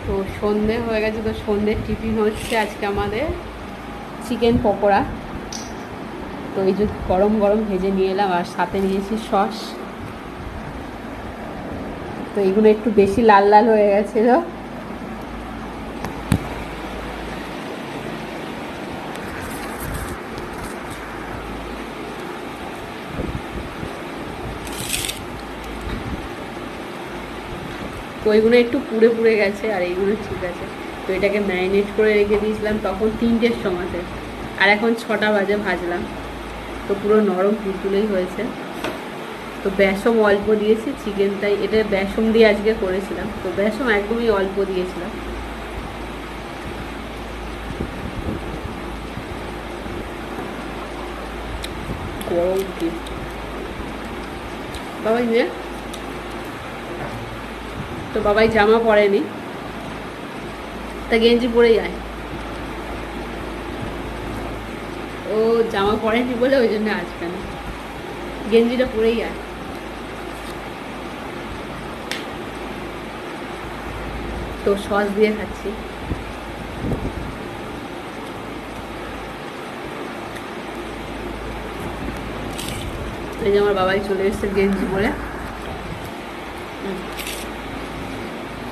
তো সন্ধে হয়ে গেছে, তো সন্ধ্যের টিফিন হচ্ছে আজকে আমাদের চিকেন পকোড়া। তো এই যে গরম গরম ভেজে নিয়ে এলাম, আর সাথে নিয়েছি সস। তো এইগুলো একটু বেশি লাল লাল হয়ে গেছিলো। তো এইগুলো একটু পুড়ে পুড়ে গেছে, আর এইগুলো ঠিক আছে। তো এটাকে ম্যারিনেট করে রেখে দিয়েছিলাম তখন 3টের সময়তে, আর এখন 6টা বাজে ভাজলাম। তো পুরো নরম তুলতুলেই হয়েছে। তো বেসম অল্প দিয়েছি চিকেনটাই, এটা বেসম দিয়ে আজকে করেছিলাম, তো বেসম একদমই অল্প দিয়েছিলাম। গরম কি বাবাই নিয়ে, তো বাবাই জামা পরেনি, তা গেঞ্জি পরেই যায়। ও জামা পরেনি বলে ওই জন্য আসবে না, গেঞ্জিটা পরেই যায়। তো সস দিয়ে খাচ্ছি। এই যে আমার বাবাই চলে এসেছে গেঞ্জি পরে।